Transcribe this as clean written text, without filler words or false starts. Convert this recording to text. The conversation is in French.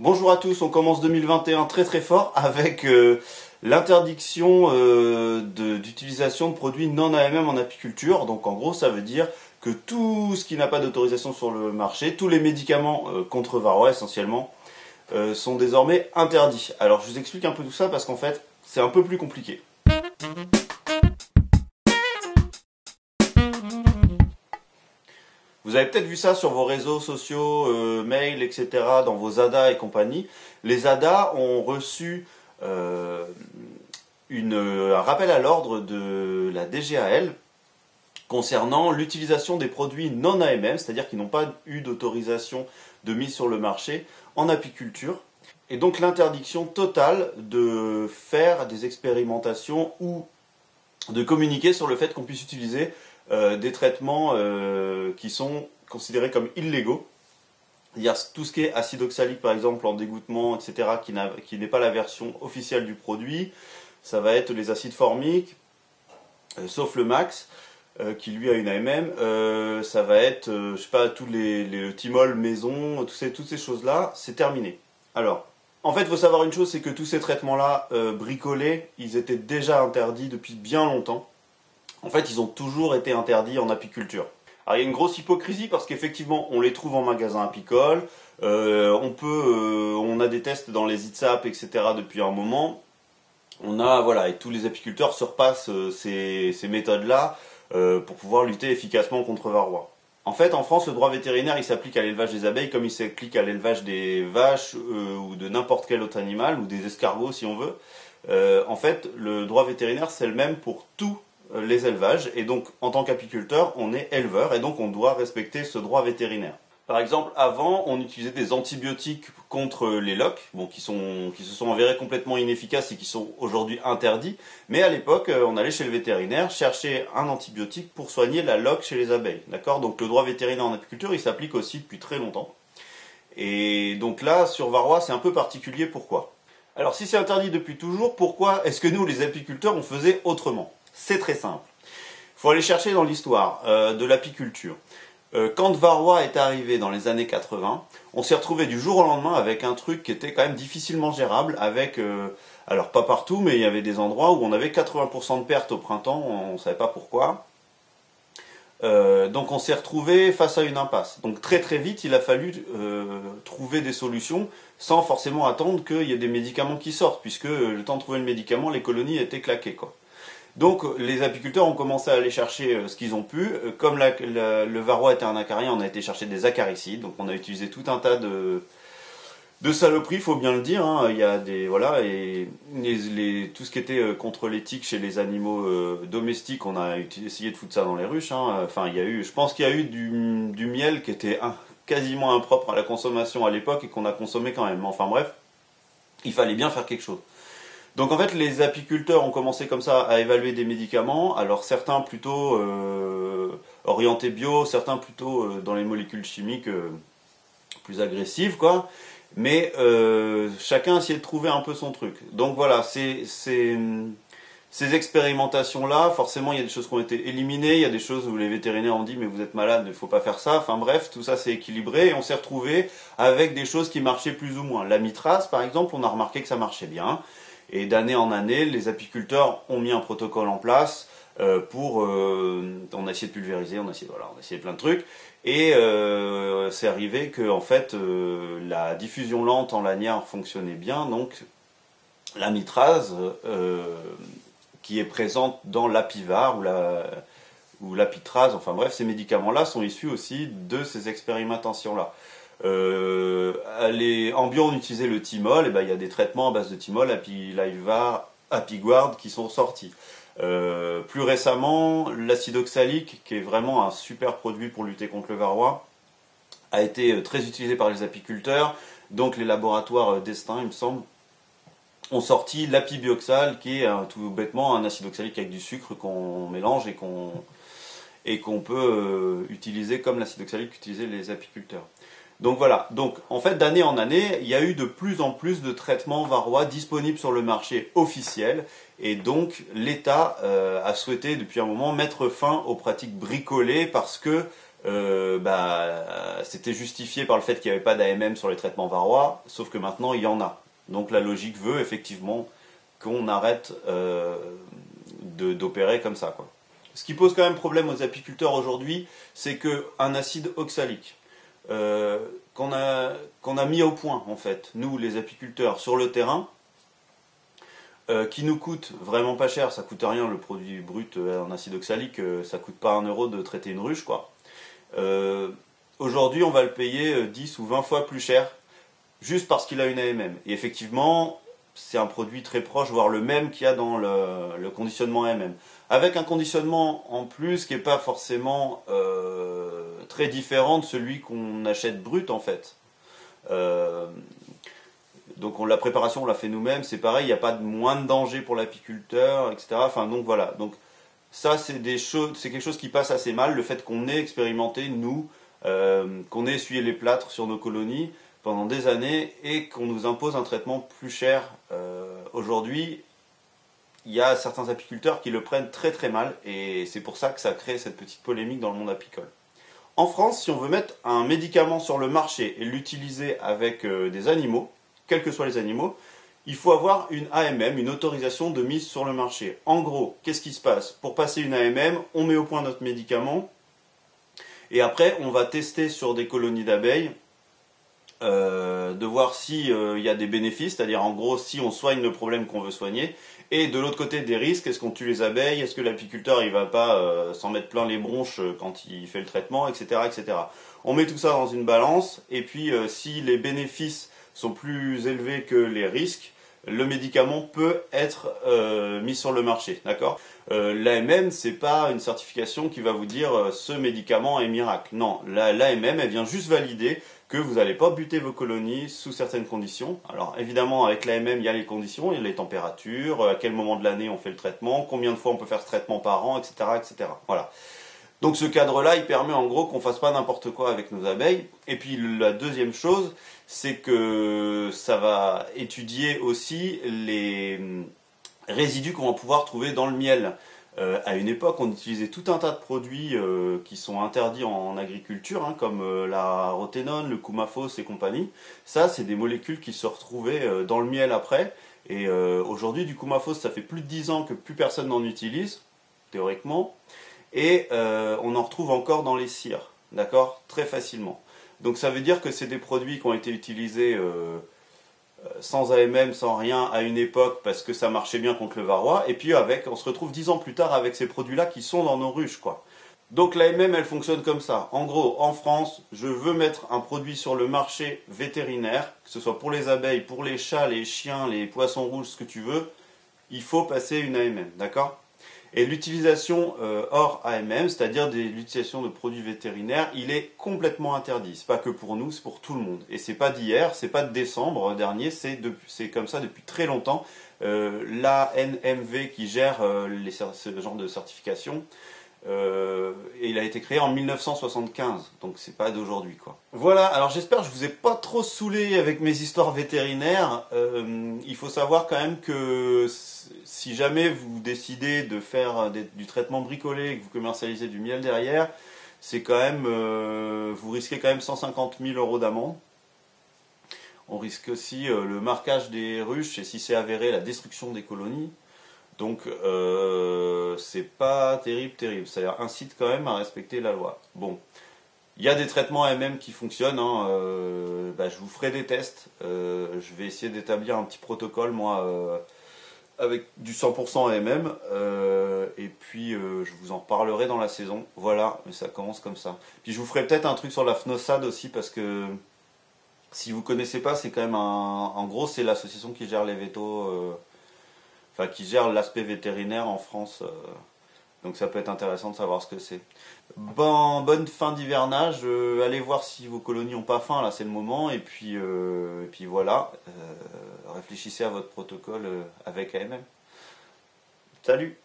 Bonjour à tous, on commence 2021 très très fort avec l'interdiction d'utilisation de produits non AMM en apiculture. Donc en gros ça veut dire que tout ce qui n'a pas d'autorisation sur le marché, tous les médicaments contre varroa essentiellement, sont désormais interdits. Alors je vous explique un peu tout ça parce qu'en fait c'est un peu plus compliqué. Vous avez peut-être vu ça sur vos réseaux sociaux, mails, etc., dans vos ADA et compagnie. Les ADA ont reçu un rappel à l'ordre de la DGAL concernant l'utilisation des produits non AMM, c'est-à-dire qui n'ont pas eu d'autorisation de mise sur le marché en apiculture. Et donc l'interdiction totale de faire des expérimentations ou de communiquer sur le fait qu'on puisse utiliser des traitements qui sont considérés comme illégaux. Il y a tout ce qui est acide oxalique par exemple en dégoûtement, etc., qui n'est pas la version officielle du produit. Ça va être les acides formiques, sauf le max, qui lui a une AMM. Ça va être, je sais pas, tous le thymol maison, toutes ces choses-là, c'est terminé. Alors, en fait, il faut savoir une chose, c'est que tous ces traitements-là, bricolés, ils étaient déjà interdits depuis bien longtemps. En fait, ils ont toujours été interdits en apiculture. Alors, il y a une grosse hypocrisie parce qu'effectivement, on les trouve en magasin apicole, on a des tests dans les ITSAP, etc. depuis un moment. Voilà, et tous les apiculteurs se repassent ces méthodes-là pour pouvoir lutter efficacement contre varroa. En fait, en France, le droit vétérinaire, il s'applique à l'élevage des abeilles comme il s'applique à l'élevage des vaches ou de n'importe quel autre animal, ou des escargots si on veut. En fait, le droit vétérinaire, c'est le même pour tous les élevages, et donc en tant qu'apiculteur, on est éleveur, et donc on doit respecter ce droit vétérinaire. Par exemple, avant, on utilisait des antibiotiques contre les loques, qui se sont avérés complètement inefficaces et qui sont aujourd'hui interdits. Mais à l'époque, on allait chez le vétérinaire chercher un antibiotique pour soigner la loque chez les abeilles. D'accord ? Donc le droit vétérinaire en apiculture, il s'applique aussi depuis très longtemps. Et donc là, sur varroa, c'est un peu particulier. Pourquoi ? Alors si c'est interdit depuis toujours, pourquoi est-ce que nous, les apiculteurs, on faisait autrement ? C'est très simple. Il faut aller chercher dans l'histoire de l'apiculture. Quand varroa est arrivé dans les années 80, on s'est retrouvé du jour au lendemain avec un truc qui était quand même difficilement gérable, avec, alors pas partout, mais il y avait des endroits où on avait 80% de pertes au printemps, on ne savait pas pourquoi. Donc on s'est retrouvé face à une impasse. Donc très très vite, il a fallu trouver des solutions sans forcément attendre qu'il y ait des médicaments qui sortent, puisque le temps de trouver le médicament, les colonies étaient claquées, quoi. Donc les apiculteurs ont commencé à aller chercher ce qu'ils ont pu. Comme le varroa était un acarien, on a été chercher des acaricides. Donc on a utilisé tout un tas de saloperies, il faut bien le dire. Hein. Il y a voilà, et tout ce qui était contre les tiques chez les animaux domestiques, on a essayé de foutre ça dans les ruches. Hein. Enfin, je pense qu'il y a eu du miel qui était quasiment impropre à la consommation à l'époque et qu'on a consommé quand même. Enfin bref, il fallait bien faire quelque chose. Donc en fait, les apiculteurs ont commencé comme ça à évaluer des médicaments. Alors certains plutôt orientés bio, certains plutôt dans les molécules chimiques plus agressives, quoi. Mais chacun a essayé de trouver un peu son truc. Donc voilà, ces expérimentations-là, forcément, il y a des choses qui ont été éliminées, il y a des choses où les vétérinaires ont dit mais vous êtes malade, il ne faut pas faire ça. Enfin bref, tout ça s'est équilibré et on s'est retrouvé avec des choses qui marchaient plus ou moins. L'amitrase, par exemple, on a remarqué que ça marchait bien. Et d'année en année, les apiculteurs ont mis un protocole en place on a essayé de pulvériser, on a essayé plein de trucs. Et c'est arrivé que en fait, la diffusion lente en lanière fonctionnait bien. Donc l'amitrase, qui est présente dans l'apivar ou l'apitrase, enfin bref, ces médicaments-là sont issus aussi de ces expérimentations-là. En bio, on utilisait le thymol, et ben, il y a des traitements à base de thymol, Apilivar, Apiguard qui sont sortis. Plus récemment, l'acide oxalique, qui est vraiment un super produit pour lutter contre le varroa, a été très utilisé par les apiculteurs. Donc les laboratoires Destin, il me semble, ont sorti l'apibioxal, qui est tout bêtement un acide oxalique avec du sucre qu'on mélange et qu'on peut utiliser comme l'acide oxalique qu'utilisaient les apiculteurs. Donc voilà, donc en fait d'année en année, il y a eu de plus en plus de traitements varroa disponibles sur le marché officiel et donc l'État a souhaité depuis un moment mettre fin aux pratiques bricolées parce que c'était justifié par le fait qu'il n'y avait pas d'AMM sur les traitements varroa, sauf que maintenant il y en a. Donc la logique veut effectivement qu'on arrête d'opérer comme ça, quoi. Ce qui pose quand même problème aux apiculteurs aujourd'hui, c'est qu'un acide oxalique qu'on a mis au point, en fait, nous les apiculteurs, sur le terrain, qui nous coûte vraiment pas cher, ça coûte rien le produit brut en acide oxalique, ça coûte pas 1 € de traiter une ruche, quoi. Aujourd'hui on va le payer 10 ou 20 fois plus cher, juste parce qu'il a une AMM. Et effectivement, c'est un produit très proche, voire le même qu'il y a dans le conditionnement AMM. Avec un conditionnement en plus qui n'est pas forcément très différent de celui qu'on achète brut en fait. Donc la préparation on l'a fait nous-mêmes, c'est pareil, il n'y a pas de moins de danger pour l'apiculteur, etc. Enfin donc voilà. Donc ça c'est quelque chose qui passe assez mal, le fait qu'on ait expérimenté, nous, qu'on ait essuyé les plâtres sur nos colonies pendant des années et qu'on nous impose un traitement plus cher. Aujourd'hui, il y a certains apiculteurs qui le prennent très très mal et c'est pour ça que ça crée cette petite polémique dans le monde apicole. En France, si on veut mettre un médicament sur le marché et l'utiliser avec des animaux, quels que soient les animaux, il faut avoir une AMM, une autorisation de mise sur le marché. En gros, qu'est-ce qui se passe? Pour passer une AMM, on met au point notre médicament et après on va tester sur des colonies d'abeilles de voir s'il y a des bénéfices, c'est-à-dire en gros si on soigne le problème qu'on veut soigner, et de l'autre côté des risques, est-ce qu'on tue les abeilles, est-ce que l'apiculteur il va pas s'en mettre plein les bronches quand il fait le traitement, etc., etc. On met tout ça dans une balance, et puis si les bénéfices sont plus élevés que les risques, le médicament peut être mis sur le marché, d'accord? L'AMM, c'est pas une certification qui va vous dire ce médicament est miracle. Non, l'AMM, elle vient juste valider que vous n'allez pas buter vos colonies sous certaines conditions. Alors évidemment, avec l'AMM, il y a les conditions, il y a les températures, à quel moment de l'année on fait le traitement, combien de fois on peut faire ce traitement par an, etc., etc. Voilà. Donc ce cadre-là, il permet en gros qu'on fasse pas n'importe quoi avec nos abeilles. Et puis la deuxième chose, c'est que ça va étudier aussi les résidus qu'on va pouvoir trouver dans le miel. À une époque, on utilisait tout un tas de produits qui sont interdits en agriculture, hein, comme la roténone, le coumaphos et compagnie. Ça, c'est des molécules qui se retrouvaient dans le miel après. Et aujourd'hui, du coumaphos, ça fait plus de 10 ans que plus personne n'en utilise, théoriquement. Et on en retrouve encore dans les cires, d'accord? Très facilement. Donc ça veut dire que c'est des produits qui ont été utilisés sans AMM, sans rien, à une époque, parce que ça marchait bien contre le varroa, et puis on se retrouve 10 ans plus tard avec ces produits-là qui sont dans nos ruches, quoi. Donc l'AMM, elle fonctionne comme ça. En gros, en France, je veux mettre un produit sur le marché vétérinaire, que ce soit pour les abeilles, pour les chats, les chiens, les poissons rouges, ce que tu veux, il faut passer une AMM, d'accord? Et l'utilisation hors AMM, c'est-à-dire l'utilisation de produits vétérinaires, il est complètement interdit. C'est pas que pour nous, c'est pour tout le monde. Et c'est pas d'hier, c'est pas de décembre dernier, c'est comme ça depuis très longtemps. L'ANMV qui gère ce genre de certification, et il a été créé en 1975, donc c'est pas d'aujourd'hui, quoi. Voilà, alors j'espère que je vous ai pas trop saoulé avec mes histoires vétérinaires. Il faut savoir quand même que si jamais vous décidez de faire du traitement bricolé et que vous commercialisez du miel derrière, c'est quand même, vous risquez quand même 150 000 € d'amende. On risque aussi le marquage des ruches et si c'est avéré la destruction des colonies. Donc c'est pas terrible. Ça incite quand même à respecter la loi. Bon, il y a des traitements AMM qui fonctionnent, hein. Je vous ferai des tests. Je vais essayer d'établir un petit protocole, moi, avec du 100% AMM. Et puis je vous en parlerai dans la saison. Voilà, mais ça commence comme ça. Puis je vous ferai peut-être un truc sur la FNOSAD aussi, parce que si vous connaissez pas, c'est quand même en gros, c'est l'association qui gère les vétos. Enfin, qui gère l'aspect vétérinaire en France. Donc ça peut être intéressant de savoir ce que c'est. Bonne fin d'hivernage. Allez voir si vos colonies n'ont pas faim, là c'est le moment. Et puis voilà. Réfléchissez à votre protocole avec AMM. Salut!